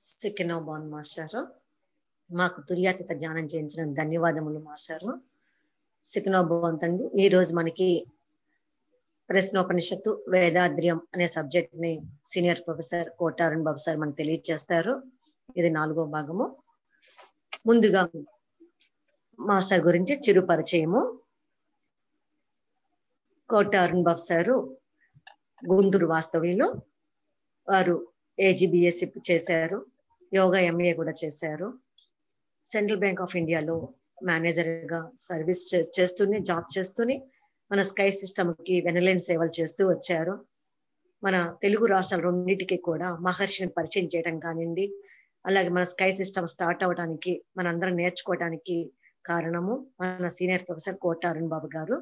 సికినాబాన్ మాస్టారు, మాకు తుర్యాతీత ధ్యానం చేయించిన ధన్యవాదములు మాస్టారు. సికినాబాన్ తండ్రి ఈ రోజు మనకి ప్రశ్నోపనిషత్తు వేదాద్ర్యం అనే సబ్జెక్ట్ ని సీనియర్ ప్రొఫెసర్ కోట అరుణ్ బాబు సార్ మనకు తెలియజేస్తారు. ఇది 4వ భాగము. ముందుగా మాస్టర్ గురించి చిరు పరిచయము. కోట అరుణ్ బాబు సారు గుంటూరు వాస్తవ్యులు. వారు AGBSc చేశారు, యోగా MA కూడా చేశారు. సెంట్రల్ బ్యాంక్ ఆఫ్ ఇండియాలో మేనేజర్ గా సర్వీస్ చేస్తూనే జాబ్ చేస్తూనే మన స్కై సిస్టమ్ కి వెనలేని సేవలు చేస్తూ వచ్చారు. మన తెలుగు రాష్ట్రాలు రెండింటికి కూడా మహర్షిని పరిచయం చేయడం కానివ్వండి, అలాగే మన స్కై సిస్టమ్ స్టార్ట్ అవడానికి మనందరం నేర్చుకోవడానికి కారణము మన సీనియర్ ప్రొఫెసర్ కోట అరుణ్ బాబు గారు.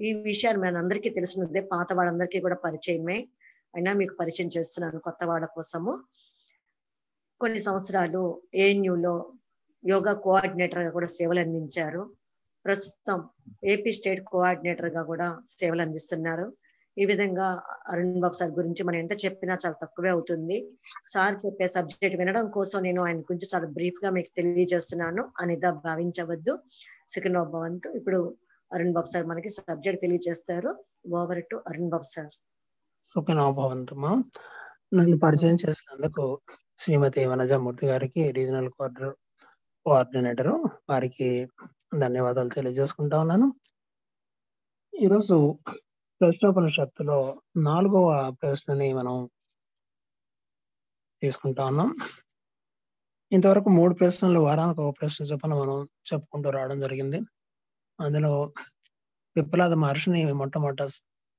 ఈ విషయాలు మనందరికీ తెలిసినదే, పాత వాళ్ళందరికీ కూడా పరిచయమే, అయినా మీకు పరిచయం చేస్తున్నాను కొత్త వాళ్ళ కోసము. కొన్ని సంవత్సరాలు ANUలో యోగా కోఆర్డినేటర్ గా కూడా సేవలు అందించారు. ప్రస్తుతం AP స్టేట్ కోఆర్డినేటర్ గా కూడా సేవలు అందిస్తున్నారు. ఈ విధంగా అరుణ్ బాబు సార్ గురించి మనం ఎంత చెప్పినా చాలా తక్కువే అవుతుంది. సార్ చెప్పే సబ్జెక్ట్ వినడం కోసం నేను ఆయన గురించి చాలా బ్రీఫ్ గా మీకు తెలియజేస్తున్నాను అనిదా భావించవద్దు. సెకండ్ భవంతు ఇప్పుడు అరుణ్ బాబు సార్ మనకి సబ్జెక్ట్ తెలియజేస్తారు. Over to Arun Babu sir. సుఖనోభవంతమా. నన్ను పరిచయం చేసినందుకు శ్రీమతి వనజామూర్తి గారికి, రీజనల్ కోఆర్డినేటర్ వారికి ధన్యవాదాలు తెలియజేసుకుంటా ఉన్నాను. ఈరోజు ప్రశ్నోపనిషత్తులో 4వ ప్రశ్నని మనం తీసుకుంటా ఉన్నాం. ఇంతవరకు 3 ప్రశ్నలు, వారానికి ఒక ప్రశ్న చొప్పున మనం చెప్పుకుంటూ రావడం జరిగింది. అందులో పిప్పలాద మహర్షిని మొట్టమొదట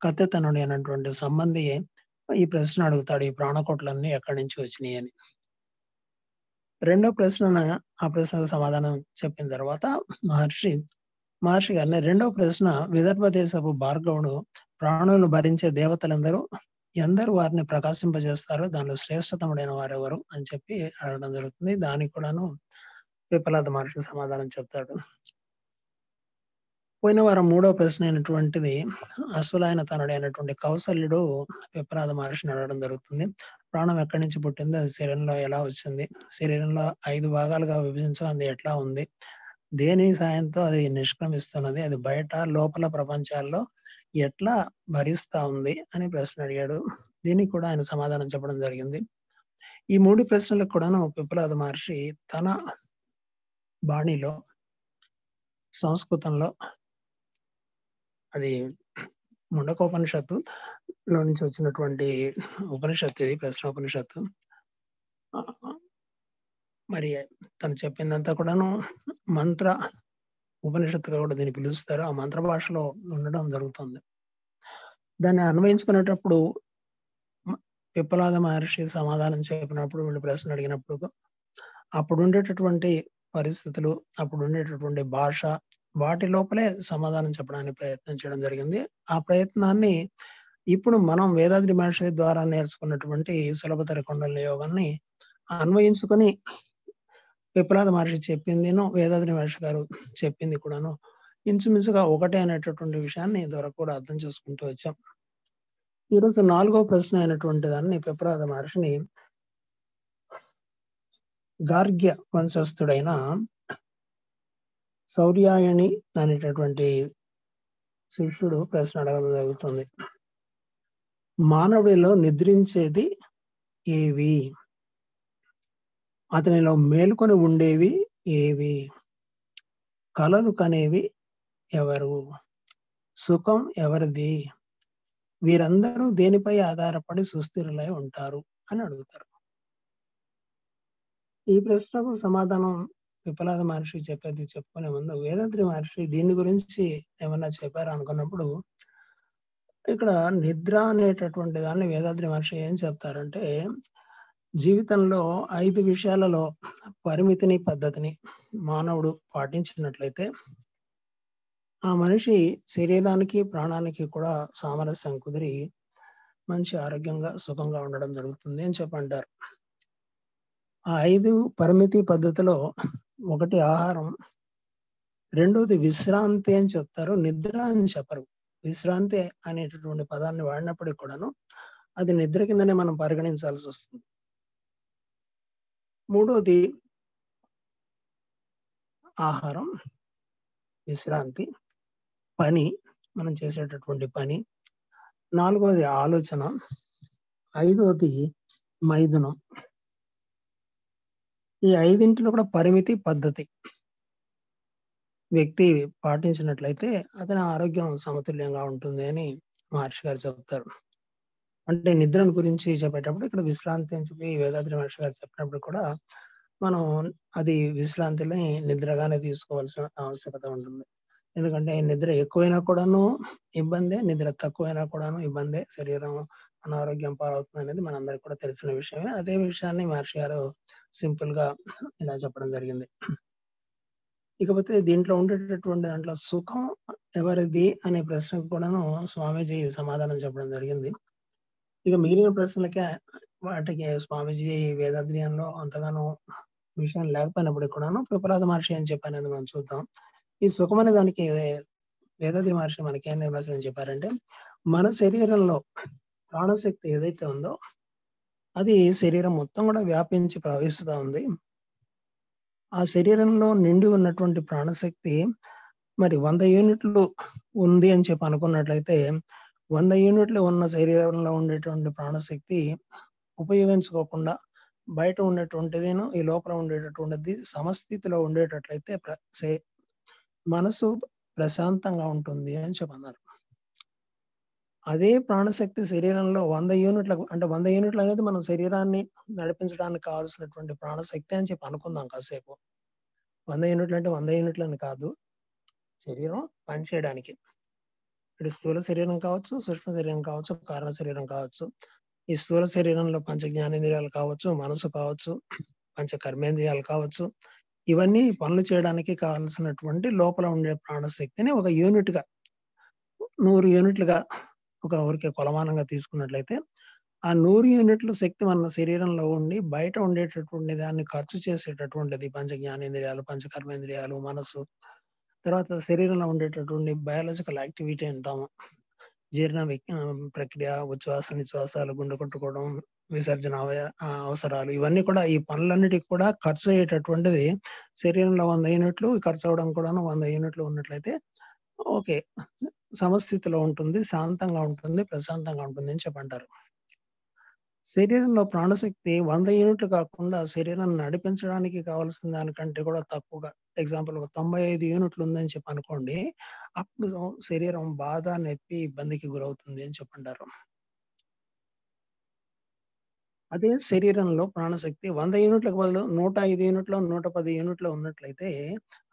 కత్తెతనుడి అనేటువంటి సంబంధి ఈ ప్రశ్న అడుగుతాడు, ఈ ప్రాణకోట్లన్నీ ఎక్కడి నుంచి వచ్చినాయి అని. రెండో ప్రశ్న, ఆ ప్రశ్నకు సమాధానం చెప్పిన తర్వాత మహర్షి గారిని రెండో ప్రశ్న, విదర్భ దేశపు భార్గవుడు ప్రాణులను భరించే దేవతలందరూ ఎందరూ వారిని ప్రకాశింపజేస్తారు, దానిలో శ్రేష్టతముడైన వారెవరు అని చెప్పి అడగడం జరుగుతుంది. దానికి కూడాను పిప్పలాద మహర్షి సమాధానం చెప్తాడు. పోయిన వారం 3వ ప్రశ్న అయినటువంటిది అశ్వలాయన తనుడు అయినటువంటి కౌసల్యుడు పిప్పలాద మహర్షిని అడగడం జరుగుతుంది. ప్రాణం ఎక్కడి నుంచి పుట్టింది, అది శరీరంలో ఎలా వచ్చింది, శరీరంలో 5 భాగాలుగా విభజించడం ఎట్లా ఉంది, దేని సాయంతో అది నిష్క్రమిస్తున్నది, అది బయట లోపల ప్రపంచాల్లో ఎట్లా భరిస్తా ఉంది అని ప్రశ్న అడిగాడు. దీనికి కూడా ఆయన సమాధానం చెప్పడం జరిగింది. ఈ 3 ప్రశ్నలకు కూడాను పిప్పలాద మహర్షి తన బాణిలో సంస్కృతంలో, అది ముండకోపనిషత్తులో నుంచి వచ్చినటువంటి ఉపనిషత్తు, ఇది ప్రశ్నోపనిషత్తు. మరి తను చెప్పిందంతా కూడాను మంత్ర ఉపనిషత్తుగా కూడా దీన్ని పిలుస్తారు. ఆ మంత్ర భాషలో ఉండడం జరుగుతుంది. దాన్ని అన్వయించుకునేటప్పుడు పిప్పలాద మహర్షి సమాధానం చెప్పినప్పుడు, వీళ్ళు ప్రశ్న అడిగినప్పుడు అప్పుడు ఉండేటటువంటి పరిస్థితులు, అప్పుడు ఉండేటటువంటి భాష, వాటి లోపలే సమాధానం చెప్పడానికి ప్రయత్నం చేయడం జరిగింది. ఆ ప్రయత్నాన్ని ఇప్పుడు మనం వేదాద్రి మహర్షి ద్వారా నేర్చుకున్నటువంటి సులభతర కుండల యోగాన్ని అన్వయించుకొని పిప్పలాద మహర్షి చెప్పిందిను, వేదాద్రి మహర్షి గారు చెప్పింది కూడాను ఇంచుమించుగా ఒకటే అనేటటువంటి విషయాన్ని ద్వారా కూడా అర్థం చేసుకుంటూ వచ్చాం. ఈరోజు 4వ ప్రశ్న అయినటువంటి దాన్ని పిప్పలాద మహర్షిని గార్గ్య వంశస్థుడైన శౌర్యాయణి అనేటటువంటి శిష్యుడు ప్రశ్న అడగడం జరుగుతుంది. మానవుడిలో నిద్రించేది ఏవి, అతనిలో మేలుకొని ఉండేవి ఏవి, కలలు కనేవి ఎవరు, సుఖం ఎవరిది, వీరందరూ దేనిపై ఆధారపడి సుస్థిరులై ఉంటారు అని అడుగుతారు. ఈ ప్రశ్నకు సమాధానం పిప్పలాద మహర్షి చెప్పేది చెప్పుకునే ముందు వేదాద్రి మహర్షి దీని గురించి ఏమన్నా చెప్పారు అనుకున్నప్పుడు, ఇక్కడ నిద్ర అనేటటువంటి దాన్ని వేదాద్రి మహర్షి ఏం చెప్తారంటే, జీవితంలో 5 విషయాలలో పరిమితిని, పద్ధతిని మానవుడు పాటించినట్లయితే ఆ మనిషి శరీరానికి ప్రాణానికి కూడా సామరస్యం కుదిరి మంచి ఆరోగ్యంగా సుఖంగా ఉండడం జరుగుతుంది అని చెప్పంటారు. ఆ 5 పరిమితి పద్ధతిలో ఒకటి ఆహారం, రెండోది విశ్రాంతి అని చెప్తారు, నిద్ర అని చెప్పరు. విశ్రాంతి అనేటటువంటి పదాన్ని వాడినప్పటికీ కూడాను అది నిద్ర కిందనే మనం పరిగణించాల్సి వస్తుంది. మూడోది ఆహారం, విశ్రాంతి, పని, మనం చేసేటటువంటి పని. నాలుగవది ఆలోచన. ఐదవది మైథునం. ఈ ఐదింటిలో కూడా పరిమితి, పద్ధతి వ్యక్తి పాటించినట్లయితే అతని ఆరోగ్యం సమతుల్యంగా ఉంటుంది అని మహర్షి గారు చెప్తారు. అంటే నిద్రను గురించి చెప్పేటప్పుడు ఇక్కడ విశ్రాంతి అని చెప్పి వేదాద్రి మహర్షి గారు చెప్పినప్పుడు కూడా మనం అది విశ్రాంతిని నిద్రగానే తీసుకోవాల్సిన ఆవశ్యకత ఉంటుంది. ఎందుకంటే నిద్ర ఎక్కువైనా కూడాను ఇబ్బందే, నిద్ర తక్కువైనా కూడాను ఇబ్బందే, శరీరం అనారోగ్యం పాలవుతుంది అనేది మనందరికి కూడా తెలిసిన విషయమే. అదే విషయాన్ని మహర్షి గారు సింపుల్ గా ఇలా చెప్పడం జరిగింది. ఇకపోతే దీంట్లో ఉండేటటువంటి దాంట్లో సుఖం ఎవరిది అనే ప్రశ్నకు కూడాను స్వామీజీ సమాధానం చెప్పడం జరిగింది. ఇక మిగిలిన ప్రశ్నలకే వాటికి స్వామీజీ వేదాధ్యయనంలో అంతగానో విషయం లేకపోయినప్పటికీ కూడాను పిపలాద మహర్షి అని చెప్పానని మనం చూద్దాం. ఈ సుఖం అనే దానికి వేదాద్రి మహర్షి మనకి ఏం నిర్వచనం చెప్పారంటే, మన శరీరంలో ప్రాణశక్తి ఏదైతే ఉందో అది శరీరం మొత్తం కూడా వ్యాపించి ప్రవహిస్తూ ఉంది. ఆ శరీరంలో నిండి ఉన్నటువంటి ప్రాణశక్తి మరి 100 యూనిట్లు ఉంది అని చెప్పి అనుకున్నట్లయితే 100 యూనిట్లు ఉన్న శరీరంలో ఉండేటువంటి ప్రాణశక్తి ఉపయోగించుకోకుండా బయట ఉండేటువంటిదేను ఈ లోపల ఉండేటటువంటిది సమస్థితిలో ఉండేటట్లయితే మనసు ప్రశాంతంగా ఉంటుంది అని చెప్పన్నారు. అదే ప్రాణశక్తి శరీరంలో 100 యూనిట్లకు, అంటే 100 యూనిట్లు అనేది మన శరీరాన్ని నడిపించడానికి కావాల్సినటువంటి ప్రాణశక్తి అని చెప్పి అనుకుందాం కాసేపు. 100 యూనిట్లు అంటే 100 యూనిట్లు అని కాదు, శరీరం పనిచేయడానికి. ఇప్పుడు స్థూల శరీరం కావచ్చు, సూక్ష్మ శరీరం కావచ్చు, కారణ శరీరం కావచ్చు. ఈ స్థూల శరీరంలో పంచ జ్ఞానేంద్రియాలు కావచ్చు, మనసు కావచ్చు, పంచ కర్మేంద్రియాలు కావచ్చు. ఇవన్నీ పనులు చేయడానికి కావాల్సినటువంటి లోపల ఉండే ప్రాణశక్తిని ఒక యూనిట్ గా 100 యూనిట్లుగా ఒక ఊరికే కొలమానంగా తీసుకున్నట్లయితే ఆ 100 యూనిట్ల శక్తి మన శరీరంలో ఉండి బయట ఉండేటటువంటి దాన్ని ఖర్చు చేసేటటువంటిది పంచ జ్ఞానేంద్రియాలు, పంచ కర్మేంద్రియాలు, మనసు. తర్వాత శరీరంలో ఉండేటటువంటి బయాలజికల్ యాక్టివిటీ అంటాము, జీర్ణ ప్రక్రియ, ఉచ్ఛ్వాస నిశ్వాసాలు, గుండె కొట్టుకోవడం, విసర్జన అవసరాలు, ఇవన్నీ కూడా ఈ పనులన్నిటికి కూడా ఖర్చు అయ్యేటటువంటిది శరీరంలో 100 యూనిట్లు ఖర్చు అవడం కూడా 100 యూనిట్లు ఉన్నట్లయితే ఓకే, సమస్థితిలో ఉంటుంది, శాంతంగా ఉంటుంది, ప్రశాంతంగా ఉంటుంది అని చెప్పంటారు. శరీరంలో ప్రాణశక్తి 100 యూనిట్లు కాకుండా శరీరాన్ని నడిపించడానికి కావాల్సిన దానికంటే కూడా తక్కువగా, ఎగ్జాంపుల్ 95 యూనిట్లు ఉందని చెప్పి అనుకోండి, అప్పుడు శరీరం బాధ, నొప్పి, ఇబ్బందికి గురవుతుంది అని చెప్పంటారు. అదే శరీరంలో ప్రాణశక్తి 100 యూనిట్లకు బదులు 105 యూనిట్లు, 110 యూనిట్లు ఉన్నట్లయితే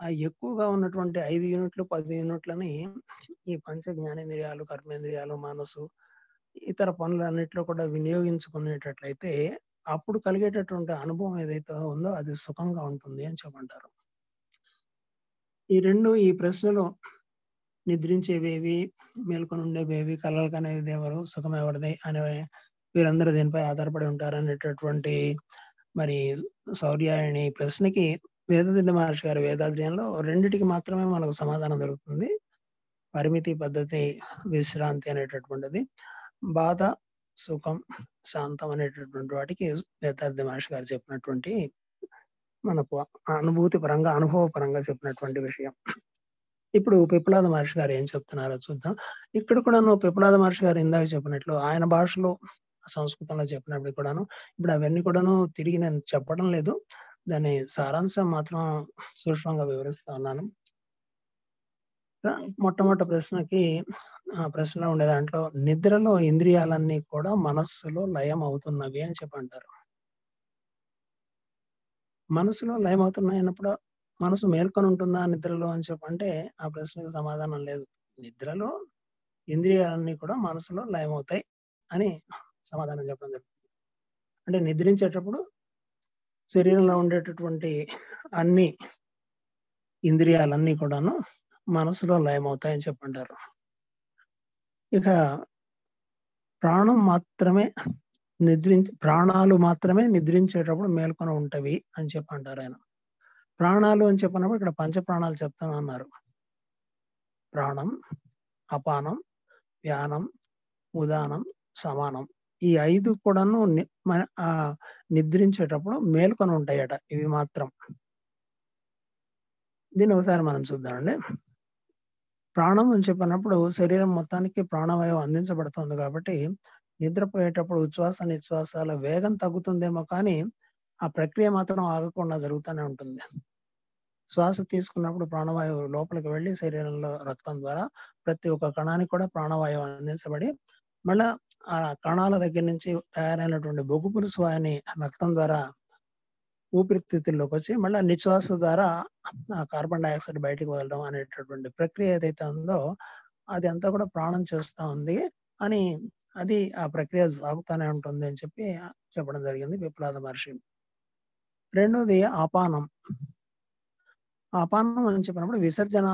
ఆ ఎక్కువగా ఉన్నటువంటి 5 యూనిట్లు, 10 యూనిట్లని ఈ పంచ జ్ఞానేంద్రియాలు, కర్మేంద్రియాలు, మనసు, ఇతర పనులన్నిట్లో కూడా వినియోగించుకునేటట్లయితే అప్పుడు కలిగేటటువంటి అనుభవం ఏదైతే ఉందో అది సుఖంగా ఉంటుంది అని చెప్పంటారు. ఈ ప్రశ్నలో నిద్రించేవేవి, మేల్కొని ఉండేవేవి, కలలు కనేది ఎవరు, సుఖం ఎవరిది అనే వీరందరూ దీనిపై ఆధారపడి ఉంటారు అనేటటువంటి మరి శౌర్యాయని ప్రశ్నకి వేదాద్రి మహర్షి గారి వేదాధ్యయనంలో రెండిటికి మాత్రమే మనకు సమాధానం దొరుకుతుంది. పరిమితి, పద్ధతి, విశ్రాంతి అనేటటువంటిది. బాధ, సుఖం, శాంతం అనేటటువంటి వాటికి వేదాద్రి మహర్షి గారు చెప్పినటువంటి మనకు అనుభూతి పరంగా, అనుభవ పరంగా చెప్పినటువంటి విషయం. ఇప్పుడు పిపలాద మహర్షి గారు ఏం చెప్తున్నారో చూద్దాం. ఇక్కడ కూడా పిపలాద మహర్షి గారు ఇందాక చెప్పినట్లు ఆయన భాషలో సంస్కృతంలో చెప్పినప్పుడు కూడాను ఇప్పుడు అవన్నీ కూడాను తిరిగి నేను చెప్పడం లేదు, దాని సారాంశం మాత్రం సూక్ష్మంగా వివరిస్తా ఉన్నాను. మొట్టమొదటి ప్రశ్నలో ఉండే దాంట్లో నిద్రలో ఇంద్రియాలన్నీ కూడా మనస్సులో లయం అవుతున్నవి అని చెప్పంటారు. మనసులో లయం అవుతున్నాయి అన్నప్పుడు మనసు మేల్కొని ఉంటుందా నిద్రలో అని చెప్పంటే ఆ ప్రశ్నకు సమాధానం లేదు. నిద్రలో ఇంద్రియాలన్నీ కూడా మనసులో లయమవుతాయి అని సమాధానం చెప్పడం జరుగుతుంది. అంటే నిద్రించేటప్పుడు శరీరంలో ఉండేటటువంటి అన్ని ఇంద్రియాలన్నీ కూడాను మనసులో లయమవుతాయని చెప్పంటారు. ఇక ప్రాణాలు మాత్రమే నిద్రించేటప్పుడు మేల్కొని ఉంటవి అని చెప్పంటారు ఆయన. ప్రాణాలు అని చెప్పినప్పుడు ఇక్కడ పంచ ప్రాణాలు చెప్తానన్నారు. ప్రాణం, అపానం, వ్యానం, ఉదానం, సమానం ఈ 5 కూడాను నిద్రించేటప్పుడు మేల్కొని ఉంటాయట ఇవి మాత్రం. దీన్ని ఒకసారి మనం చూద్దామండి. ప్రాణం అని చెప్పినప్పుడు శరీరం మొత్తానికి ప్రాణవాయువు అందించబడుతుంది కాబట్టి నిద్రపోయేటప్పుడు ఉచ్ఛ్వాస నిశ్వాసాల వేగం తగ్గుతుందేమో కానీ ఆ ప్రక్రియ మాత్రం ఆగకుండా జరుగుతూనే ఉంటుంది. శ్వాస తీసుకున్నప్పుడు ప్రాణవాయువు లోపలికి వెళ్ళి శరీరంలో రక్తం ద్వారా ప్రతి ఒక్క కణానికి కూడా ప్రాణవాయువు అందించబడి మళ్ళా ఆ కణాల దగ్గర నుంచి తయారైనటువంటి బొగ్గు పులుసు వాయుని రక్తం ద్వారా ఊపిరితిత్తుల్లోకి వచ్చి మళ్ళీ నిశ్వాస ద్వారా కార్బన్ డైఆక్సైడ్ బయటకు వదలడం అనేటటువంటి ప్రక్రియ ఏదైతే ఉందో అది అంతా కూడా ప్రాణం చేస్తూ ఉంది అని అది ఆ ప్రక్రియ సాగుతూనే ఉంటుంది అని చెప్పి చెప్పడం జరిగింది పిప్పలాద మహర్షి. రెండోది అపానం. అపానం అని చెప్పినప్పుడు విసర్జన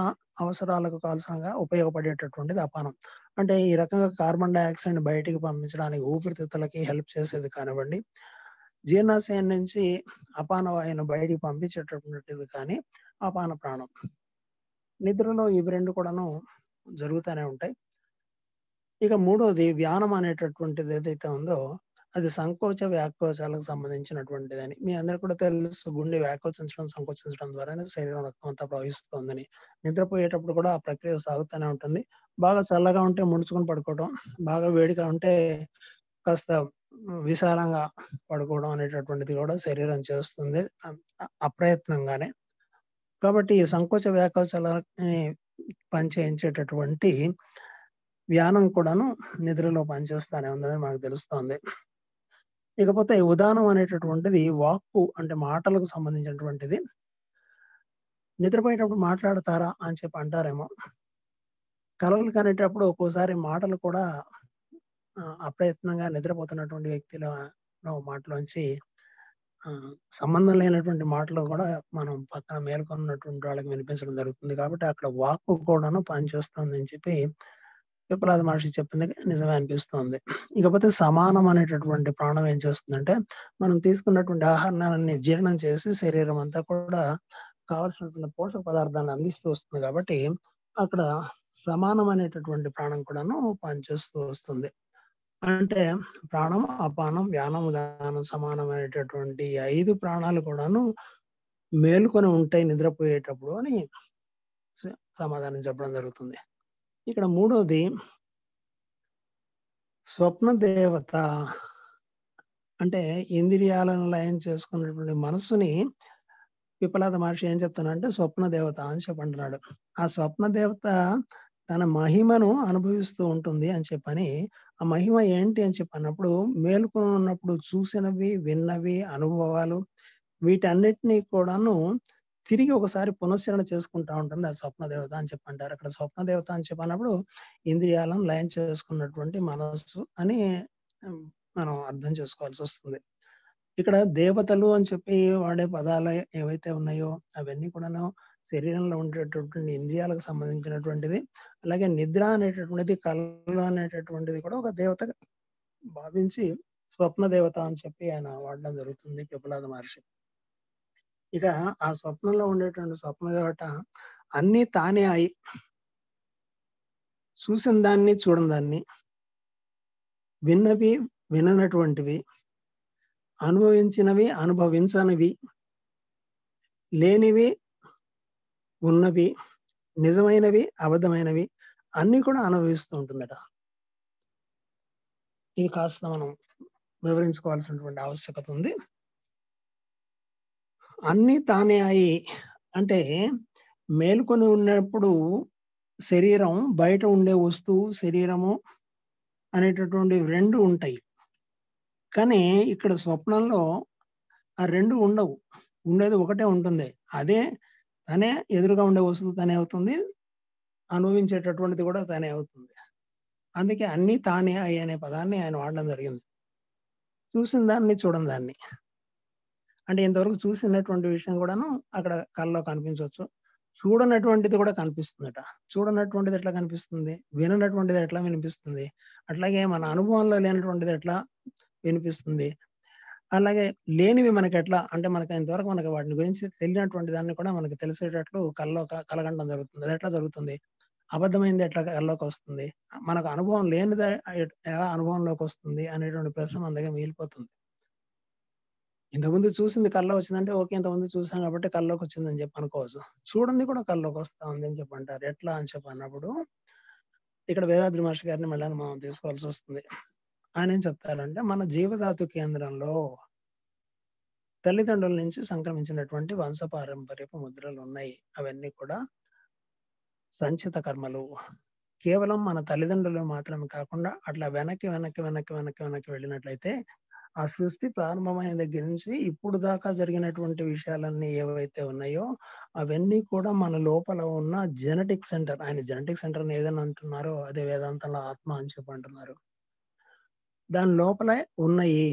అవసరాలకు కావాల్సిన ఉపయోగపడేటటువంటిది అపానం. అంటే ఈ రకంగా కార్బన్ డైఆక్సైడ్ బయటికి పంపించడానికి ఊపిరితిత్తులకి హెల్ప్ చేసేది కానివ్వండి, జీర్ణాశయం నుంచి అపాన వాయువును బయటికి పంపించేటటువంటిది కానీ అపాన ప్రాణం. నిద్రలో ఇవి రెండు కూడాను జరుగుతూనే ఉంటాయి. ఇక మూడోది వ్యానం అనేటటువంటిది ఏదైతే ఉందో అది సంకోచ వ్యాకోచాలకు సంబంధించినటువంటిదని మీ అందరికి కూడా తెలుసు. గుండె వ్యాకోచించడం సంకోచించడం ద్వారానే శరీరం రక్తం అంతా ప్రవహిస్తుందని. నిద్రపోయేటప్పుడు కూడా ఆ ప్రక్రియ సాగుతూనే ఉంటుంది. బాగా చల్లగా ఉంటే ముడుచుకొని పడుకోవడం, బాగా వేడిగా ఉంటే కాస్త విశాలంగా పడుకోవడం అనేటటువంటిది కూడా శరీరం చేస్తుంది అప్రయత్నంగానే. కాబట్టి ఈ సంకోచ వ్యాకోచాలని పనిచేయించేటటువంటి వ్యానం కూడాను నిద్రలో పనిచేస్తూనే ఉందని మనకు తెలుస్తోంది. ఇకపోతే ఉదానం అనేటటువంటిది వాక్కు అంటే మాటలకు సంబంధించినటువంటిది. నిద్రపోయేటప్పుడు మాట్లాడతారా అని చెప్పి అంటారేమో. కలలు కనేటప్పుడు ఒక్కోసారి మాటలు కూడా అప్రయత్నంగా నిద్రపోతున్నటువంటి వ్యక్తిలో మాటలోంచి సంబంధం లేనటువంటి మాటలు కూడా మనం పక్కన మేల్కొన్నటువంటి వాళ్ళకి వినిపించడం జరుగుతుంది. కాబట్టి అక్కడ వాక్కు కూడాను పనిచేస్తుంది అని చెప్పి పిప్పలాద మహర్షి చెప్పింది నిజమే అనిపిస్తుంది. ఇకపోతే సమానం అనేటటువంటి ప్రాణం ఏం చేస్తుందంటే మనం తీసుకున్నటువంటి ఆహారాన్ని జీర్ణం చేసి శరీరం అంతా కూడా కావాల్సినటువంటి పోషక పదార్థాలను అందిస్తూ వస్తుంది. కాబట్టి అక్కడ సమానం అనేటటువంటి ప్రాణం కూడాను పనిచేస్తూ వస్తుంది. అంటే ప్రాణం, అపానం, వ్యానం, ఉదానం, సమానం అనేటటువంటి 5 ప్రాణాలు కూడాను మేలుకొని ఉంటాయి నిద్రపోయేటప్పుడు అని సమాధానం చెప్పడం జరుగుతుంది. ఇక్కడ మూడోది స్వప్న దేవత. అంటే ఇంద్రియాలను లయం చేసుకున్నటువంటి మనస్సుని పిప్పలాద మహర్షి ఏం చెప్తున్నాడంటే స్వప్న దేవత అని చెప్పంటున్నాడు. ఆ స్వప్న దేవత తన మహిమను అనుభవిస్తూ ఉంటుంది అని చెప్పని, ఆ మహిమ ఏంటి అని చెప్పన్నప్పుడు మేలుకొని ఉన్నప్పుడు చూసినవి, విన్నవి, అనుభవాలు వీటన్నిటినీ కూడాను తిరిగి ఒకసారి పునశ్చరణ చేసుకుంటా ఉంటుంది ఆ స్వప్న దేవత అని చెప్పంటారు. అక్కడ స్వప్న దేవత అని చెప్పినప్పుడు ఇంద్రియాలను లయం చేసుకున్నటువంటి మనస్సు అని మనం అర్థం చేసుకోవాల్సి వస్తుంది. ఇక్కడ దేవతలు అని చెప్పి వాడే పదాలు ఏవైతే ఉన్నాయో అవన్నీ కూడాను శరీరంలో ఉండేటటువంటి ఇంద్రియాలకు సంబంధించినటువంటిది. అలాగే నిద్ర అనేటటువంటిది, కళ అనేటటువంటిది కూడా ఒక దేవత భావించి స్వప్న దేవత అని చెప్పి ఆయన వాడడం జరుగుతుంది పిప్పలాద మహర్షి. ఇక ఆ స్వప్నంలో ఉండేటువంటి స్వప్న దేవత అన్ని తానే అయి చూసిన దాన్ని చూడని దాన్ని, విన్నవి విననటువంటివి, అనుభవించినవి అనుభవించనివి, లేనివి ఉన్నవి, నిజమైనవి అబద్ధమైనవి అన్ని కూడా అనుభవిస్తూ ఉంటుందట. ఇది కాస్త మనం వివరించుకోవాల్సినటువంటి ఆవశ్యకత ఉంది. అన్ని తానే అయి అంటే మేల్కొని ఉన్నప్పుడు శరీరం, బయట ఉండే వస్తువు, శరీరము అనేటటువంటి 2 ఉంటాయి. కానీ ఇక్కడ స్వప్నంలో ఆ 2 ఉండవు. ఉండేది ఒకటే ఉంటుంది. అదే తనే ఎదురుగా ఉండే వస్తువు తనే అవుతుంది, అనుభవించేటటువంటిది కూడా తనే అవుతుంది. అందుకే అన్ని తానే అయి అనే పదాన్ని ఆయన వాడడం జరిగింది. చూసిన దాన్ని చూడని దాన్ని. అంటే ఇంతవరకు చూసినటువంటి విషయం కూడాను అక్కడ కళ్ళలో కనిపించవచ్చు. చూడనటువంటిది కూడా కనిపిస్తుందట. చూడనటువంటిది ఎట్లా కనిపిస్తుంది? విననటువంటిది ఎట్లా వినిపిస్తుంది? అట్లాగే మన అనుభవంలో లేనటువంటిది ఎట్లా వినిపిస్తుంది? అలాగే లేనివి మనకి ఎట్లా అంటే మనకి ఇంతవరకు మనకి వాటిని గురించి తెలియనటువంటి దాన్ని కూడా మనకి తెలిసేటట్లు కలగండం జరుగుతుంది. అది ఎట్లా జరుగుతుంది? అబద్ధమైంది ఎట్లా కల్లోకి వస్తుంది? మనకు అనుభవం లేనిదే ఎలా అనుభవంలోకి వస్తుంది అనేటువంటి ప్రశ్న మన దగ్గర మిగిలిపోతుంది. ఇంతకుముందు చూసింది కల్లో వచ్చిందంటే ఓకే, ఇంతకుముందు చూసాం కాబట్టి కల్లోకి వచ్చిందని చెప్పి అనుకోవచ్చు. చూడండి కూడా కల్లోకి వస్తా ఉంది అని చెప్పి అంటారు. ఎట్లా అని చెప్పి అన్నప్పుడు ఇక్కడ వేదాద్రి మహర్షి గారిని మళ్ళీ మనం తీసుకోవాల్సి వస్తుంది. ఆయన ఏం చెప్తారంటే, మన జీవధాతు కేంద్రంలో తల్లిదండ్రుల నుంచి సంక్రమించినటువంటి వంశపారంపర్యపు ముద్రలు ఉన్నాయి. అవన్నీ కూడా సంచిత కర్మలు. కేవలం మన తల్లిదండ్రులు మాత్రమే కాకుండా అట్లా వెనక్కి వెనక్కి వెనక్కి వెనక్కి వెనక్కి వెళ్ళినట్లయితే ఆ సృష్టి ప్రారంభమైన దగ్గర నుంచి ఇప్పుడు దాకా జరిగినటువంటి విషయాలన్నీ ఏవైతే ఉన్నాయో అవన్నీ కూడా మన లోపల ఉన్న జెనెటిక్ సెంటర్. ఆయన జెనెటిక్ సెంటర్ ఏదైనా అంటున్నారో అదే వేదాంతంలో ఆత్మ అని చెప్పి అంటున్నారు. దాని లోపలే ఉన్నాయి.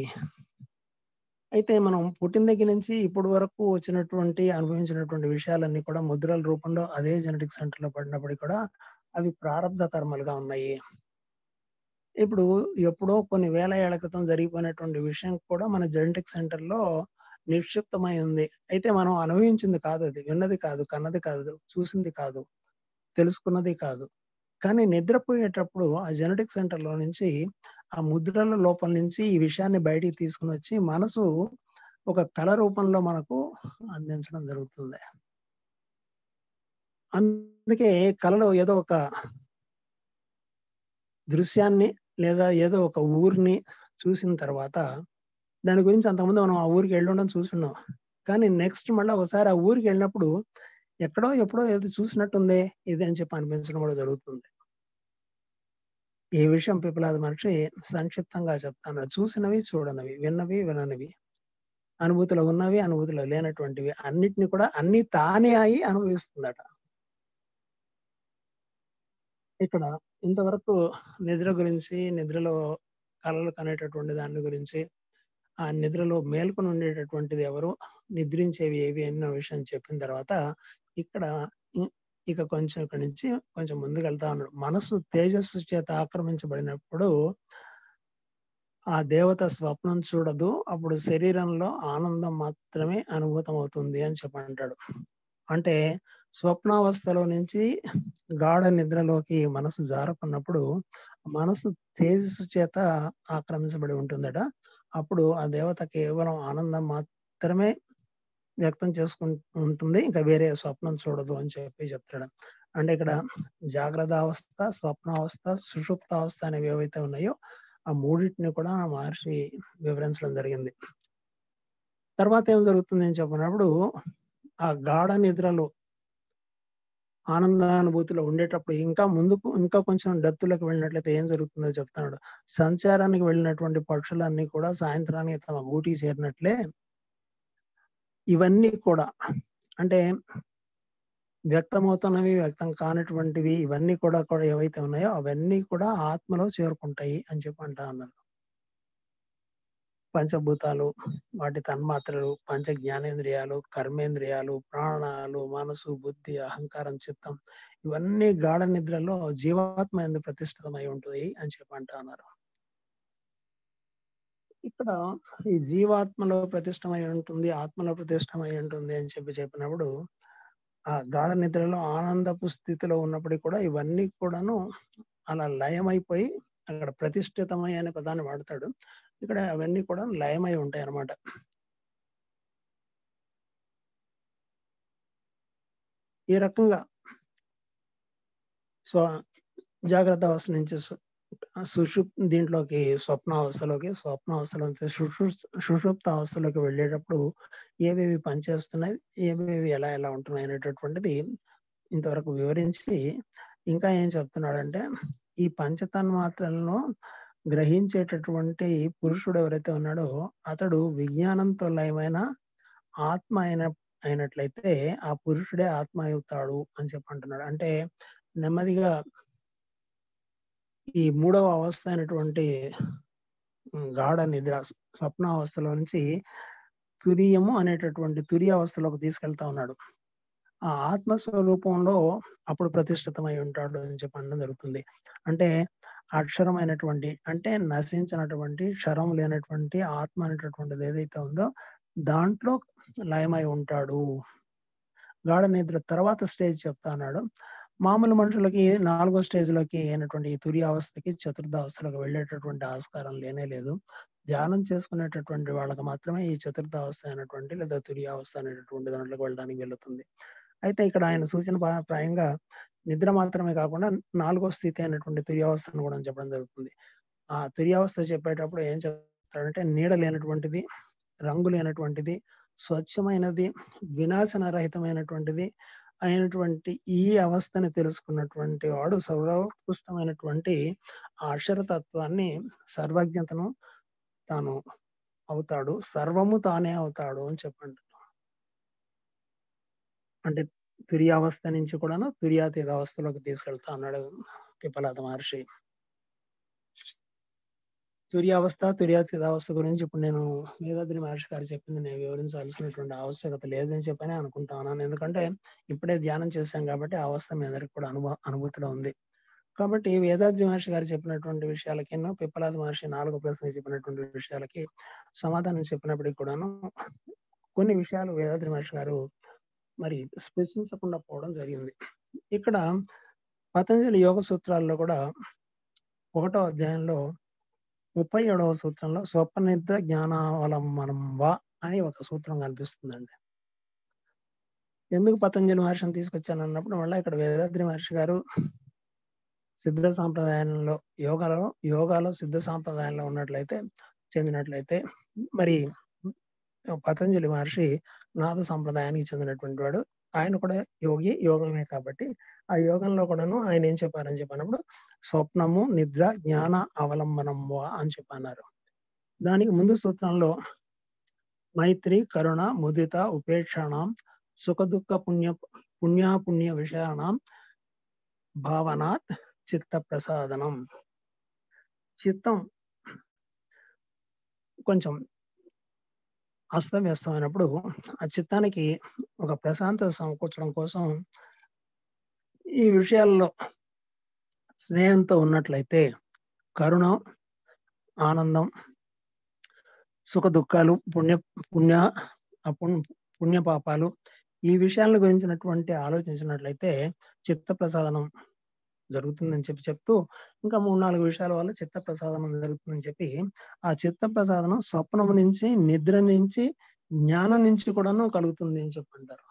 అయితే మనం పుట్టిన దగ్గర నుంచి ఇప్పుడు వరకు వచ్చినటువంటి అనుభవించినటువంటి విషయాలన్నీ కూడా ముద్రల రూపంలో అదే జెనెటిక్ సెంటర్ లో పడినప్పటికీ కూడా అవి ప్రారంభ కర్మలుగా ఉన్నాయి. ఇప్పుడు ఎప్పుడో కొన్ని వేల ఏళ్ల క్రితం జరిగిపోయినటువంటి విషయం కూడా మన జెనెటిక్ సెంటర్ లో నిక్షిప్తమై ఉంది. అయితే మనం అనుభవించింది కాదు, అది విన్నది కాదు, కన్నది కాదు, చూసింది కాదు, తెలుసుకున్నది కాదు. కానీ నిద్రపోయేటప్పుడు ఆ జెనెటిక్ సెంటర్ లో నుంచి ఆ ముద్రల లోపల నుంచి ఈ విషయాన్ని బయటికి తీసుకుని వచ్చి మనసు ఒక కళ రూపంలో మనకు అందించడం జరుగుతుంది. అందుకే కళలో ఏదో ఒక దృశ్యాన్ని లేదా ఏదో ఒక ఊరిని చూసిన తర్వాత దాని గురించి అంతకుముందు మనం ఆ ఊరికి వెళ్ళి ఉండడం చూస్తున్నాం. కానీ నెక్స్ట్ మళ్ళీ ఒకసారి ఆ ఊరికి వెళ్ళినప్పుడు ఎక్కడో ఎప్పుడో ఏదో చూసినట్టుంది ఇది అని చెప్పి అనిపించడం కూడా జరుగుతుంది. ఈ విషయం పిపలాద మహర్షి సంక్షిప్తంగా చెప్తాను. చూసినవి, చూడనివి, విన్నవి, విననివి, అనుభూతిలో ఉన్నవి, అనుభూతిలో లేనటువంటివి అన్నిటిని కూడా అన్ని తానే అయి అనుభవిస్తుందట. ఇక్కడ ఇంతవరకు నిద్ర గురించి, నిద్రలో కళలు కనేటటువంటి దాని గురించి, ఆ నిద్రలో మేల్కొని ఉండేటటువంటిది ఎవరు, నిద్రించేవి ఏవి అన్న విషయం చెప్పిన తర్వాత ఇక్కడ ఇక కొంచెం ఇక్కడి నుంచి కొంచెం ముందుకు వెళ్తా ఉన్నాడు. మనసు తేజస్సు చేత ఆక్రమించబడినప్పుడు ఆ దేవత స్వప్నం చూడదు, అప్పుడు శరీరంలో ఆనందం మాత్రమే అనుభూతం అవుతుంది అని చెప్పంటాడు. అంటే స్వప్నావస్థలో నుంచి గాఢ నిద్రలోకి మనసు జారుకున్నప్పుడు మనసు తేజస్సు చేత ఆక్రమించబడి ఉంటుందట. అప్పుడు ఆ దేవత కేవలం ఆనందం మాత్రమే వ్యక్తం చేసుకుంటుంది, ఇంకా వేరే స్వప్నం చూడదు అని చెప్పి చెప్తాడు. అంటే ఇక్కడ జాగ్రత్త అవస్థ, స్వప్నావస్థ, సుషుప్తావస్థ అనేవి ఏవైతే ఉన్నాయో ఆ మూడింటిని కూడా మహర్షి వివరించడం జరిగింది. తర్వాత ఏం జరుగుతుంది అని చెప్పినప్పుడు ఆ గాఢ నిద్రలో ఆనందానుభూతిలో ఉండేటప్పుడు ఇంకా ముందుకు ఇంకా కొంచెం డెప్త్లోకి వెళ్ళినట్లయితే ఏం జరుగుతుందో చెప్తున్నాడు. సంచారానికి వెళ్ళినటువంటి పక్షులన్నీ కూడా సాయంత్రానికి తమ గూటికి చేరినట్లే ఇవన్నీ కూడా అంటే వ్యక్తమవుతున్నవి, వ్యక్తం కానటువంటివి ఇవన్నీ కూడా ఏవైతే ఉన్నాయో అవన్నీ కూడా ఆత్మలో చేరుకుంటాయి అని చెప్పి అంటా అన్నారు. పంచభూతాలు, వాటి తన్మాత్రలు, పంచ జ్ఞానేంద్రియాలు, కర్మేంద్రియాలు, ప్రాణాలు, మనసు, బుద్ధి, అహంకారం, చిత్తం ఇవన్నీ గాఢ నిద్రలో జీవాత్మ ఎందు ప్రతిష్ఠితమై ఉంటుంది అని చెప్పి అంటా అన్నారు. ఇక్కడ ఈ జీవాత్మలో ప్రతిష్టమై ఉంటుంది, ఆత్మలో ప్రతిష్టమై ఉంటుంది అని చెప్పినప్పుడు ఆ గాఢ నిద్రలో ఆనందపు స్థితిలో ఉన్నప్పటికీ కూడా ఇవన్నీ కూడాను అలా లయమైపోయి అక్కడ ప్రతిష్ఠితమై అనే పదాన్ని వాడతాడు. ఇక్కడ అవన్నీ కూడా లయమై ఉంటాయి అన్నమాట. ఈ రకంగా జాగ్రత్త అవస్థ నుంచి దీంట్లోకి స్వప్నావస్థలోకి, స్వప్నావస్థలో నుంచి సుషుప్త అవస్థలోకి వెళ్ళేటప్పుడు ఏవేవి పనిచేస్తున్నాయి, ఏవేవి ఎలా ఎలా ఉంటున్నాయి అనేటటువంటిది ఇంతవరకు వివరించి ఇంకా ఏం చెప్తున్నాడంటే ఈ పంచతన్మాత్రలను గ్రహించేటటువంటి పురుషుడు ఎవరైతే ఉన్నాడో అతడు విజ్ఞానంతో లయమైన ఆత్మ అయినట్లయితే ఆ పురుషుడే ఆత్మ అవుతాడు అని చెప్పంటున్నాడు. అంటే నెమ్మదిగా ఈ మూడవ అవస్థ అయినటువంటి గాఢ నిద్ర స్వప్నావస్థలో నుంచి తురియము అనేటటువంటి తురియ అవస్థలోకి తీసుకెళ్తా ఉన్నాడు. ఆ ఆత్మస్వరూపంలో అప్పుడు ప్రతిష్ఠితమై ఉంటాడు అని చెప్పడం జరుగుతుంది. అంటే అక్షరమైనటువంటి అంటే నశించినటువంటి క్షరం లేనటువంటి ఆత్మ అనేటటువంటిది ఏదైతే ఉందో దాంట్లో లయమై ఉంటాడు. గాఢ నిద్ర తర్వాత స్టేజ్ చెప్తా ఉన్నాడు. మామూలు మనుషులకి 4వ స్టేజ్‌లోకి అయినటువంటి ఈ తురియ అవస్థకి, చతుర్థ అవస్థలోకి వెళ్ళేటటువంటి ఆస్కారం లేనే లేదు. ధ్యానం చేసుకునేటటువంటి వాళ్ళకి మాత్రమే ఈ చతుర్థ అవస్థ అయినటువంటి లేదా తురియ అవస్థ అనేటటువంటి దాంట్లోకి వెళ్ళడానికి వెళ్తుంది. అయితే ఇక్కడ ఆయన సూచన ప్రాయంగా నిద్ర మాత్రమే కాకుండా 4వ స్థితి అయినటువంటి తుర్యావస్థను కూడా చెప్పడం జరుగుతుంది. ఆ తుర్యావస్థ చెప్పేటప్పుడు ఏం చెప్తాడంటే నీడ లేనటువంటిది, రంగు లేనటువంటిది, స్వచ్ఛమైనది, వినాశన రహితమైనటువంటిది అయినటువంటి ఈ అవస్థని తెలుసుకున్నటువంటి వాడు సర్వోత్కృష్టమైనటువంటి ఆ అక్షరతత్వాన్ని, సర్వజ్ఞతను తాను అవుతాడు, సర్వము తానే అవుతాడు అని చెప్పండి. అంటే తుర్యావస్థ నుంచి కూడాను తుర్యాతీత అవస్థలోకి తీసుకెళ్తా అన్నాడు పిప్పలాద మహర్షి. తుర్యావస్థ, తుర్యాతీత అవస్థ గురించి ఇప్పుడు నేను వేదాద్రి మహర్షి గారు చెప్పింది నేను వివరించాల్సినటువంటి ఆవశ్యకత లేదని చెప్పని అనుకుంటా ఉన్నాను. ఎందుకంటే ఇప్పుడే ధ్యానం చేశాం కాబట్టి ఆ అవస్థ మీ అందరికి కూడా అనుభూతిలో ఉంది. కాబట్టి వేదాద్రి మహర్షి గారు చెప్పినటువంటి విషయాలకి, పిప్పలాద మహర్షి 4 ప్రశ్నలు చెప్పినటువంటి విషయాలకి సమాధానం చెప్పినప్పటికీ కూడాను కొన్ని విషయాలు వేదాద్రి మహర్షి గారు మరి స్పృశించకుండా పోవడం జరిగింది. ఇక్కడ పతంజలి యోగ సూత్రాల్లో కూడా 1వ అధ్యాయంలో 37వ సూత్రంలో స్వప్ననిద్ర జ్ఞానావలంబనం వా అని ఒక సూత్రం కనిపిస్తుందండి. ఎందుకు పతంజలి మహర్షిని తీసుకొచ్చాను అన్నప్పుడు మళ్ళీ ఇక్కడ వేదాద్రి మహర్షి గారు సిద్ధ సాంప్రదాయంలో యోగాలో సిద్ధ సాంప్రదాయంలో చెందినట్లయితే మరి పతంజలి మహర్షి నాథ సంప్రదాయానికి చెందినటువంటి వాడు. ఆయన కూడా యోగమే కాబట్టి ఆ యోగంలో కూడాను ఆయన ఏం చెప్పారని చెప్పినప్పుడు స్వప్నము, నిద్ర, జ్ఞాన అవలంబనం అని చెప్పన్నారు. దానికి ముందు సూత్రంలో మైత్రి, కరుణ, ముదిత, ఉపేక్షాణం, సుఖ దుఃఖ పుణ్యాపుణ్య విషయాణం భావనాత్ చిత్త ప్రసాదనం. చిత్తం కొంచెం అస్తవ్యస్తమైనప్పుడు ఆ చిత్తానికి ఒక ప్రశాంతత సమకూర్చడం కోసం ఈ విషయాల్లో స్నేహంతో ఉన్నట్లయితే కరుణ, ఆనందం, సుఖ దుఃఖాలు, పుణ్య పాపాలు ఈ విషయాల గురించినటువంటి ఆలోచించినట్లయితే చిత్త ప్రసాదనం జరుగుతుందని చెప్తూ ఇంకా 3-4 విషయాల వల్ల చిత్త ప్రసాదనం జరుగుతుందని చెప్పి ఆ చిత్త ప్రసాదనం స్వప్నం నుంచి, నిద్ర నుంచి, జ్ఞానం నుంచి కూడాను కలుగుతుంది అని చెప్పంటారు.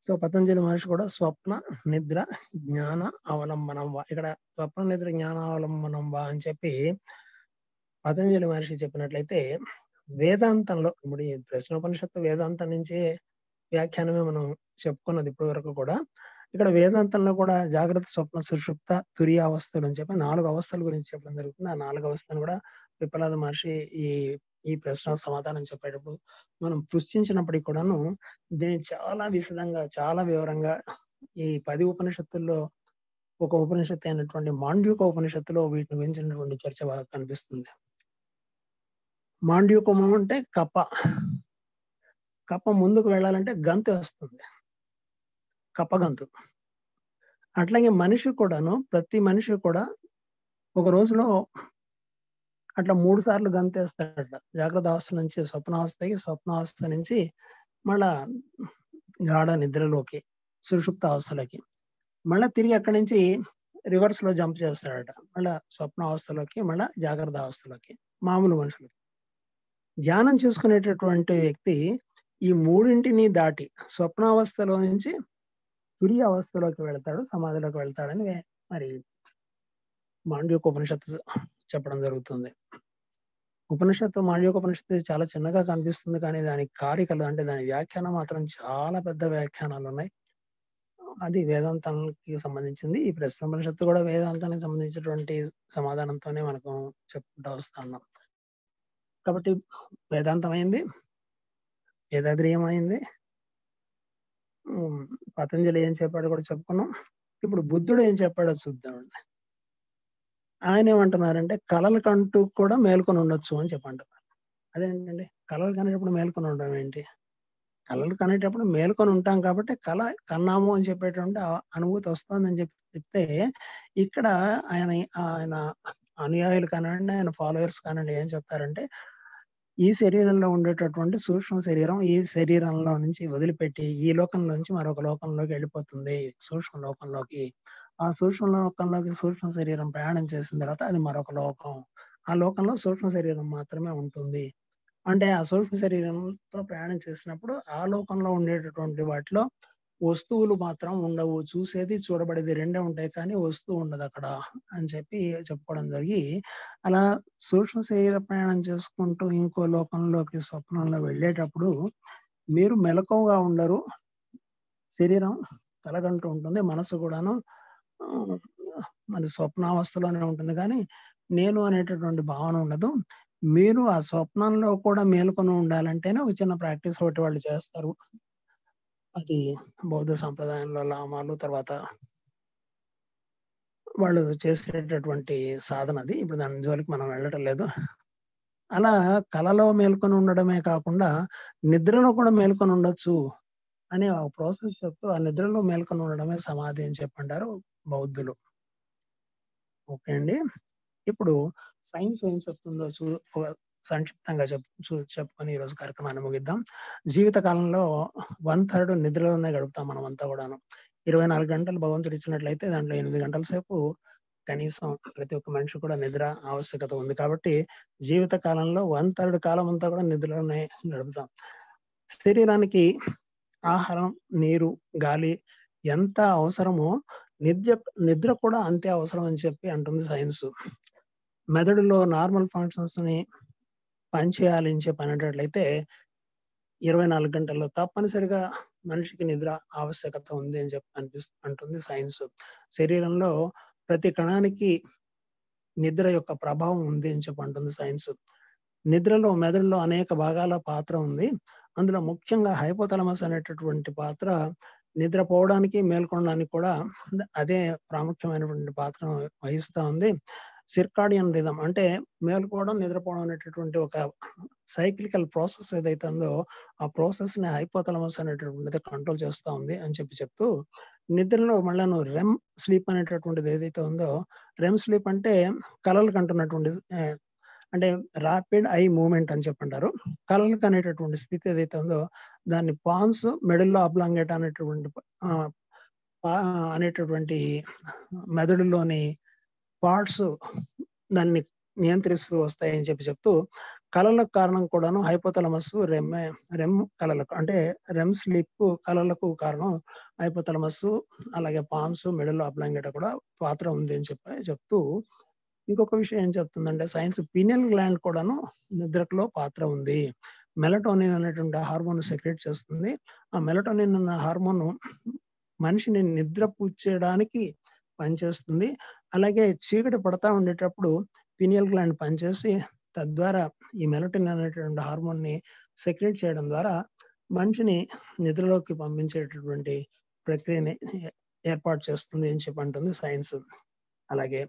సో పతంజలి మహర్షి కూడా స్వప్న, నిద్ర, జ్ఞాన అవలంబనం వా, ఇక్కడ స్వప్న, నిద్ర, జ్ఞాన అవలంబనం వా అని చెప్పి పతంజలి మహర్షి చెప్పినట్లయితే వేదాంతంలో ఇప్పుడు ఈ ప్రశ్నోపనిషత్తు వేదాంతం నుంచి వ్యాఖ్యానమే మనం చెప్పుకున్నది ఇప్పటి వరకు కూడా. ఇక్కడ వేదాంతంలో కూడా జాగ్రత్త, స్వప్న, సుషుప్త, తురియ అవస్థలు అని చెప్పి 4 అవస్థల గురించి చెప్పడం జరుగుతుంది. ఆ 4 అవస్థలు కూడా పిప్పలాద మహర్షి ఈ ప్రశ్న సమాధానం చెప్పేటప్పుడు మనం పుష్టించినప్పటికీ కూడాను దీన్ని చాలా విశదంగా, చాలా వివరంగా ఈ 10 ఉపనిషత్తుల్లో ఒక ఉపనిషత్తు అయినటువంటి మాండ్యూక ఉపనిషత్తులో వీటిని గురించినటువంటి చర్చ బాగా కనిపిస్తుంది. మాండ్యూకము అంటే కప్ప ముందుకు వెళ్ళాలంటే గంతు వస్తుంది, కప్పగంతు. అట్లాగే మనిషి కూడాను, ప్రతి మనిషి కూడా ఒక రోజులో అట్లా 3 సార్లు గంతేస్తాడట. జాగ్రత్త అవస్థ నుంచి స్వప్నావస్థకి, స్వప్నావస్థ నుంచి మళ్ళా గాఢ నిద్రలోకి, సుషుప్త అవస్థలకి, మళ్ళా తిరిగి అక్కడి నుంచి రివర్స్ లో జంప్ చేస్తాడట. మళ్ళా స్వప్నావస్థలోకి, మళ్ళా జాగ్రత్త అవస్థలోకి. మామూలు మనుషులకి ధ్యానం చూసుకునేటటువంటి వ్యక్తి ఈ 3ంటిని దాటి స్వప్నావస్థలో నుంచి తురియ అవస్థలోకి వెళ్తాడు, సమాధిలోకి వెళ్తాడని మరి మాండ్యూక ఉపనిషత్తు చెప్పడం జరుగుతుంది. మాండ్యూక ఉపనిషత్తు చాలా చిన్నగా కనిపిస్తుంది, కానీ దాని కారికలు అంటే దాని వ్యాఖ్యానం మాత్రం చాలా పెద్ద వ్యాఖ్యానాలు ఉన్నాయి. అది వేదాంతానికి సంబంధించింది. ఈ ప్రశ్నోపనిషత్తు కూడా వేదాంతానికి సంబంధించినటువంటి సమాధానంతోనే మనకు చెప్పుకుంటూ వస్తున్నాం. కాబట్టి వేదాంతం అయింది, వేదాద్రియం అయింది, పతంజలి ఏం చెప్పాడో కూడా చెప్పుకున్నాం. ఇప్పుడు బుద్ధుడు ఏం చెప్పాడో చూద్దామండి. ఆయన ఏమంటున్నారంటే కళలు కంటూ కూడా మేల్కొని ఉండొచ్చు అని చెప్పంటున్నారు. అదేంటండి, కళలు కనేటప్పుడు మేల్కొని ఉండడం ఏంటి? కళలు కనేటప్పుడు మేల్కొని ఉంటాం కాబట్టి కళ కన్నాము అని చెప్పేటువంటి అనుభూతి వస్తుందని చెప్తే ఇక్కడ ఆయన అనుయాయులు కానివ్వండి, ఆయన ఫాలోవర్స్ కానివ్వండి ఏం చెప్తారంటే ఈ శరీరంలో ఉండేటటువంటి సూక్ష్మ శరీరం ఈ శరీరంలో నుంచి వదిలిపెట్టి ఈ లోకంలో నుంచి మరొక లోకంలోకి వెళ్ళిపోతుంది, సూక్ష్మ లోకంలోకి. ఆ సూక్ష్మ లోకంలోకి సూక్ష్మ శరీరం ప్రయాణం చేసిన తర్వాత అది మరొక లోకం. ఆ లోకంలో సూక్ష్మ శరీరం మాత్రమే ఉంటుంది. అంటే ఆ సూక్ష్మ శరీరంతో ప్రయాణం చేసినప్పుడు ఆ లోకంలో ఉండేటటువంటి వాటిలో వస్తువులు మాత్రం ఉండవు. చూసేది చూడబడేది రెండే ఉంటాయి, కానీ వస్తువు ఉండదు అక్కడ అని చెప్పి చెప్పుకోవడం జరిగి, అలా సూక్ష్మ శరీర ప్రయాణం చేసుకుంటూ ఇంకో లోకంలోకి స్వప్నంలో వెళ్ళేటప్పుడు మీరు మెలకువగా ఉండరు. శరీరం కలగంటూ ఉంటుంది, మనసు కూడాను మరి స్వప్నావస్థలోనే ఉంటుంది, కానీ నేను అనేటటువంటి భావన ఉండదు. మీరు ఆ స్వప్నంలో కూడా మేలుకొని ఉండాలంటేనే ఒక చిన్న ప్రాక్టీస్ ఒకటి వాళ్ళు చేస్తారు. అది బౌద్ధ సంప్రదాయంలో లామాలు, తర్వాత వాళ్ళు చేసేటటువంటి సాధన అది. ఇప్పుడు దాని జోలికి మనం వెళ్ళటం లేదు. అలా కలలో మేల్కొని ఉండడమే కాకుండా నిద్రలో కూడా మేల్కొని ఉండొచ్చు అనే ఒక ప్రాసెస్ చెప్తూ ఆ నిద్రలో మేల్కొని ఉండడమే సమాధి అని చెప్పంటారు బౌద్ధులు. ఓకే అండి. ఇప్పుడు సైన్స్ ఏం చెప్తుందో సంక్షిప్తంగా చెప్పుకొని ఈరోజు కార్యక్రమాన్ని ముగిద్దాం. జీవిత కాలంలో 1/3 నిద్రలోనే గడుపుతాం మనం అంతా కూడాను. 24 గంటలు భగవంతుడు ఇచ్చినట్లయితే దాంట్లో 8 గంటల సేపు కనీసం ప్రతి ఒక్క మనిషి కూడా నిద్ర ఆవశ్యకత ఉంది. కాబట్టి జీవిత కాలంలో 1/3 కాలం అంతా కూడా నిద్రలోనే గడుపుతాం. శరీరానికి ఆహారం, నీరు, గాలి ఎంత అవసరమో నిద్ర కూడా అంతే అవసరం అని చెప్పి అంటుంది సైన్స్. మెదడులో నార్మల్ ఫంక్షన్స్ ని పనిచేయాలి అని చెప్పి అనేటట్లయితే 24 గంటల్లో తప్పనిసరిగా మనిషికి నిద్ర ఆవశ్యకత ఉంది అని చెప్పి అంటుంది సైన్స్. శరీరంలో ప్రతి కణానికి నిద్ర యొక్క ప్రభావం ఉంది అని చెప్పి అంటుంది సైన్స్. నిద్రలో మెదడులో అనేక భాగాల పాత్ర ఉంది. అందులో ముఖ్యంగా హైపోథాలమస్ అనేటటువంటి పాత్ర నిద్రపోవడానికి, మేల్కొనడానికి కూడా అదే ప్రాముఖ్యమైనటువంటి పాత్ర వహిస్తా ఉంది. సిర్కాడియన్ రిథం అంటే మేల్కోవడం, నిద్రపోవడం అనేటటువంటి ఒక సైక్లికల్ ప్రాసెస్ ఏదైతే ఉందో ఆ ప్రాసెస్ ని హైపోథాలమస్ అనేటటువంటిది కంట్రోల్ చేస్తా ఉంది అని చెప్తూ, నిద్రలో మళ్ళీ రెమ్ స్లీప్ అనేటటువంటిది ఏదైతే ఉందో, రెమ్ స్లీప్ అంటే కలలు కంటున్నటువంటి అంటే ర్యాపిడ్ ఐ మూవ్మెంట్ అని చెప్పంటారు. కలలకు అనేటటువంటి స్థితి ఏదైతే ఉందో దాన్ని పాన్స్ మెడల్లో అబ్లాంగేట్ అనేటటువంటి మెదడులోని పార్ట్స్ దాన్ని నియంత్రిస్తూ వస్తాయని చెప్తూ, కళలకు కారణం కూడాను హైపోథాలమస్, రెమ్ కళలకు అంటే రెమ్ స్లీప్ కళలకు కారణం హైపోథాలమస్, అలాగే పాన్స్ మెడల్లో అబ్లాంగేట కూడా పాత్ర ఉంది అని చెప్తూ, ఇంకొక విషయం ఏం చెప్తుందంటే సైన్స్ పీనియల్ గ్లాండ్ కూడాను నిద్రలో పాత్ర ఉంది. మెలటోనిన్ అనేటువంటి హార్మోన్ సెక్రెట్ చేస్తుంది. ఆ మెలటోనిన్ అన్న హార్మోన్ మనిషిని నిద్ర పుచ్చేయడానికి పనిచేస్తుంది. అలాగే చీకటి పడతా ఉండేటప్పుడు పీనియల్ గ్లాండ్ పనిచేసి తద్వారా ఈ మెలటోనిన్ అనేటువంటి హార్మోన్ ని సెక్రెట్ చేయడం ద్వారా మనిషిని నిద్రలోకి పంపించేటటువంటి ప్రక్రియని ఏర్పాటు చేస్తుంది అని చెప్పి అంటుంది సైన్స్. అలాగే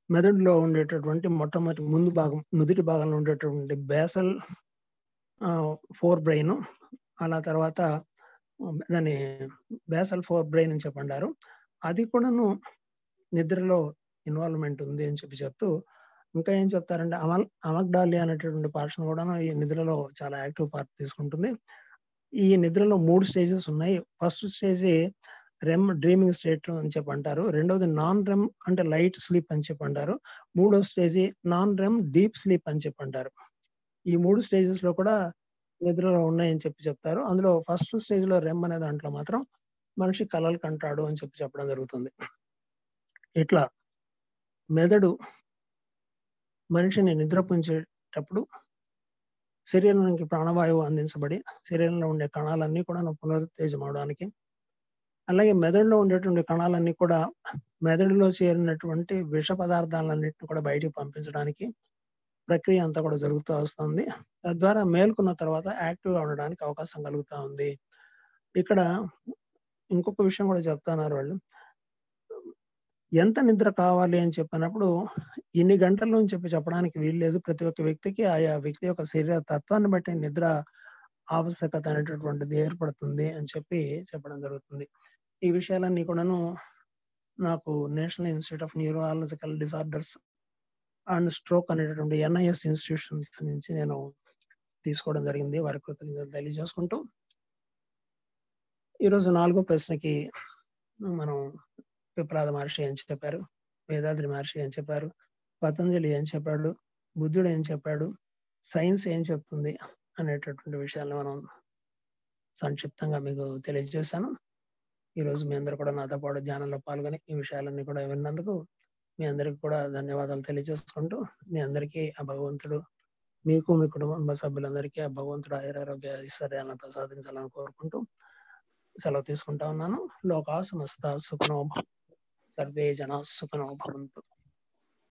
మెదడులో ఉండేటటువంటి మొట్టమొదటి నుదుటి భాగంలో ఉండేటటువంటి బేసల్ ఫోర్ బ్రెయిన్, అలా తర్వాత దాన్ని బేసల్ ఫోర్ బ్రెయిన్ అని చెప్పంటారు. అది కూడాను నిద్రలో ఇన్వాల్వ్మెంట్ ఉంది అని చెప్తూ, ఇంకా ఏం చెప్తారంటే అమగ్డాలియా అనేటటువంటి పార్షన్ కూడా ఈ నిద్రలో చాలా యాక్టివ్ పార్ట్ తీసుకుంటుంది. ఈ నిద్రలో 3 స్టేజెస్ ఉన్నాయి. First stage REM dreaming state అని చెప్పి అంటారు. రెండవది నాన్ రెమ్ అంటే లైట్ స్లీప్ అని చెప్పి అంటారు. మూడో stage non REM deep sleep అని చెప్పి అంటారు. ఈ 3 స్టేజెస్ లో కూడా నిద్రలో ఉన్నాయని చెప్తారు. అందులో ఫస్ట్ స్టేజ్ లో రెమ్ అనే దాంట్లో మాత్రం మనిషి కలలు కంటాడు అని చెప్పడం జరుగుతుంది. ఇట్లా మెదడు మనిషిని నిద్రపుంచేటప్పుడు శరీరానికి ప్రాణవాయువు అందించబడి శరీరంలో ఉండే కణాలన్నీ కూడా పునరుత్తేజం అవడానికి, అలాగే మెదడులో ఉండేటువంటి కణాలన్నీ కూడా మెదడులో చేరినటువంటి విష పదార్థాలన్నింటినీ కూడా బయటికి పంపించడానికి ప్రక్రియ అంతా కూడా జరుగుతూ వస్తుంది. తద్వారా మేల్కొన్న తర్వాత యాక్టివ్గా ఉండడానికి అవకాశం కలుగుతూ ఉంది. ఇక్కడ ఇంకొక విషయం కూడా చెప్తున్నారు వాళ్ళు, ఎంత నిద్ర కావాలి అని చెప్పినప్పుడు ఇన్ని గంటలు అని చెప్పడానికి వీల్లేదు. ప్రతి ఒక్క వ్యక్తికి ఆయా వ్యక్తి యొక్క శరీర తత్వాన్ని బట్టి నిద్ర ఆవశ్యకత అనేటటువంటిది ఏర్పడుతుంది అని చెప్పడం జరుగుతుంది. ఈ విషయాలన్నీ కూడాను నాకు national institute of neurological disorders and stroke అనేటటువంటి NIS ఇన్స్టిట్యూషన్స్ నుంచి నేను తీసుకోవడం జరిగింది. వారి కృతజ్ఞతలు తెలియజేసుకుంటూ ఈరోజు 4వ ప్రశ్నకి మనం పిప్లాద మహర్షి ఏం చెప్పారు, వేదాద్రి మహర్షి ఏం చెప్పారు, పతంజలి ఏం చెప్పాడు, బుద్ధుడు ఏం చెప్పాడు, సైన్స్ ఏం చెప్తుంది అనేటటువంటి విషయాలను మనం సంక్షిప్తంగా మీకు తెలియజేశాను. ఈరోజు మీ అందరూ కూడా నాతో పాటు ధ్యానంలో పాల్గొని ఈ విషయాలన్నీ కూడా విన్నందుకు మీ అందరికీ కూడా ధన్యవాదాలు తెలియజేసుకుంటూ మీ అందరికీ ఆ భగవంతుడు, మీకు మీ కుటుంబ సభ్యులందరికీ ఆ భగవంతుడు ఆయురారోగ్య ఐశ్వర్యాలను ప్రసాదించాలని కోరుకుంటూ సెలవు తీసుకుంటా ఉన్నాను. లోకా సమస్త సుఖనో భవంతు, సర్వే జనా సుఖనో భవంతు.